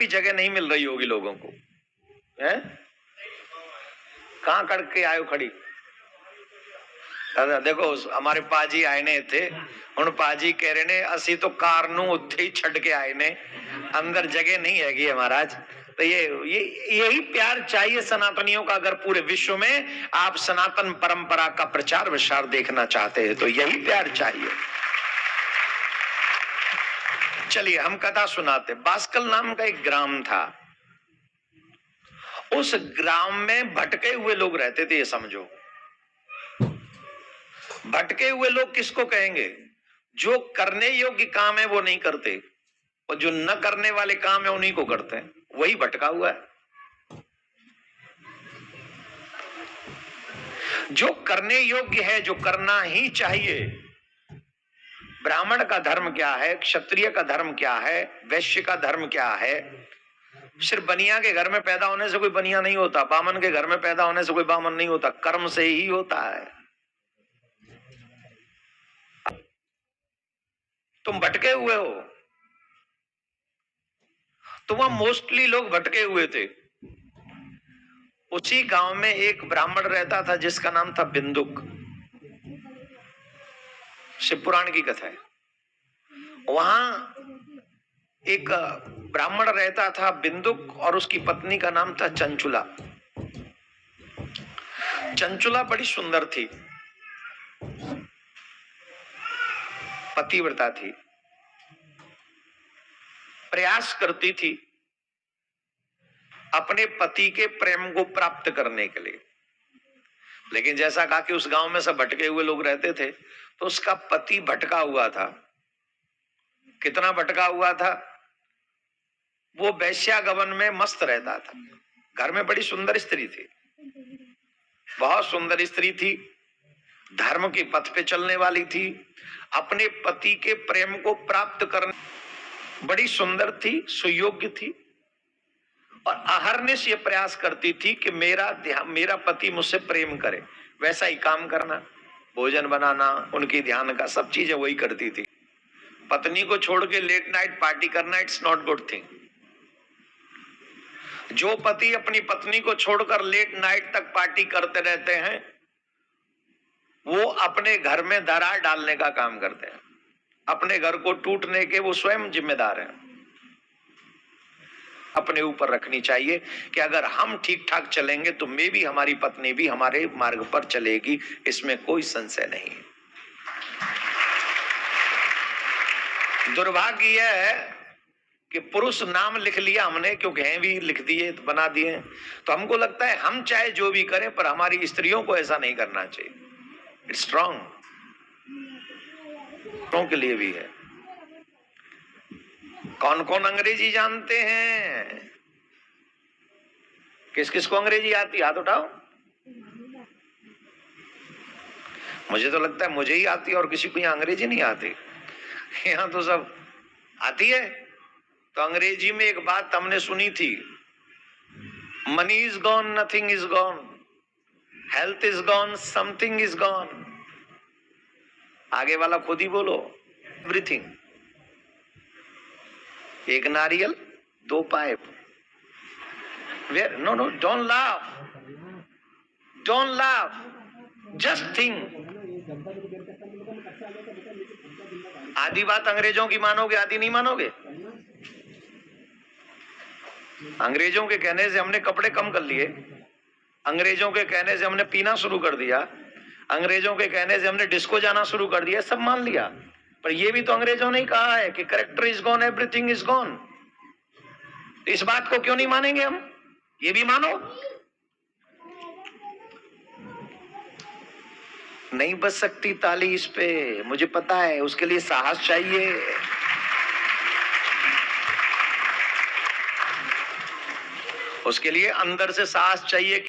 भी जगह नहीं मिल रही होगी लोगों को, है? कहाँ करके आयो खड़ी? देखो हमारे पाजी आए ने थे, हुण पाजी कह रहे ने असी तो कार नू उत्थे ही छड़ के आए ने, अंदर जगह नहीं हैगी महाराज। तो ये यही प्यार चाहिए सनातनियों का। अगर पूरे विश्व में आप सनातन परंपरा का प्रचार विचार देखना चाहते हैं तो यही प्यार चाहिए। चलिए हम कथा सुनाते। बास्कल नाम का एक ग्राम था। उस ग्राम में भटके हुए लोग रहते थे। ये समझो, भटके हुए लोग किसको कहेंगे? जो करने योग्य काम है वो नहीं करते और जो न करने वाले काम है उन्हीं को करते हैं, वही भटका हुआ है। जो करने योग्य है, जो करना ही चाहिए, ब्राह्मण का धर्म क्या है, क्षत्रिय का धर्म क्या है, वैश्य का धर्म क्या है। सिर्फ बनिया के घर में पैदा होने से कोई बनिया नहीं होता, बामन के घर में पैदा होने से कोई बामन नहीं होता, कर्म से ही होता है। तुम भटके हुए हो, तो वहां मोस्टली लोग भटके हुए थे। उसी गांव में एक ब्राह्मण रहता था जिसका नाम था बिंदुक। शिव पुराण की कथा है। वहां एक ब्राह्मण रहता था बिंदुक और उसकी पत्नी का नाम था चंचुला। चंचुला बड़ी सुंदर थी, पतिव्रता थी, प्रयास करती थी अपने पति के प्रेम को प्राप्त करने के लिए। लेकिन जैसा कहा कि उस गांव में सब भटके हुए लोग रहते थे, तो उसका पति भटका हुआ था। कितना भटका हुआ था? वो वैश्यागमन में मस्त रहता था। घर में बड़ी सुंदर स्त्री थी, बहुत सुंदर स्त्री थी, धर्म के पथ पे चलने वाली थी, अपने पति के प्रेम को प्राप्त करने बड़ी सुंदर थी, सुयोग्य थी और अहरनिश ये प्रयास करती थी कि मेरा पति मुझसे प्रेम करे। वैसा ही काम करना, भोजन बनाना, उनकी ध्यान का सब चीजें वही करती थी। पत्नी को छोड़ के लेट नाइट पार्टी करना इट्स नॉट गुड थिंग। जो पति अपनी पत्नी को छोड़कर लेट नाइट तक पार्टी करते रहते हैं वो अपने घर में दरार डालने का काम करते हैं। अपने घर को टूटने के वो स्वयं जिम्मेदार हैं। अपने ऊपर रखनी चाहिए कि अगर हम ठीक ठाक चलेंगे तो मैं भी, हमारी पत्नी भी हमारे मार्ग पर चलेगी, इसमें कोई संशय नहीं। दुर्भाग्य यह है कि पुरुष नाम लिख लिया हमने, क्योंकि हैं भी, लिख दिए तो बना दिए, तो हमको लगता है हम चाहे जो भी करें पर हमारी स्त्रियों को ऐसा नहीं करना चाहिए। इट्स स्ट्रॉन्ग के लिए भी है। कौन कौन अंग्रेजी जानते हैं? किस किस को अंग्रेजी आती? हाथ उठाओ। मुझे तो लगता है मुझे ही आती है और किसी को यहाँ अंग्रेजी नहीं आती। यहाँ तो सब आती है। तो अंग्रेजी में एक बात हमने सुनी थी, money is gone, nothing is gone, health is gone, something is gone. आगे वाला खुद ही बोलो, एवरीथिंग। एक नारियल, दो pipe. Where? No no, don't laugh, don't laugh, just think. आधी बात अंग्रेजों की मानोगे, आधी नहीं मानोगे। अंग्रेजों के कहने से हमने कपड़े कम कर लिए, अंग्रेजों के कहने से हमने पीना शुरू कर दिया, अंग्रेजों के कहने से हमने डिस्को जाना शुरू कर दिया, सब मान लिया। पर यह भी तो अंग्रेजों ने ही कहा है कि character is gone, everything is gone. इस बात को क्यों नहीं मानेंगे हम? ये भी मानो। नहीं बज सकती ताली इस पे, मुझे पता है। उसके लिए साहस चाहिए। उसके लिए अंदर से साहस चाहिए।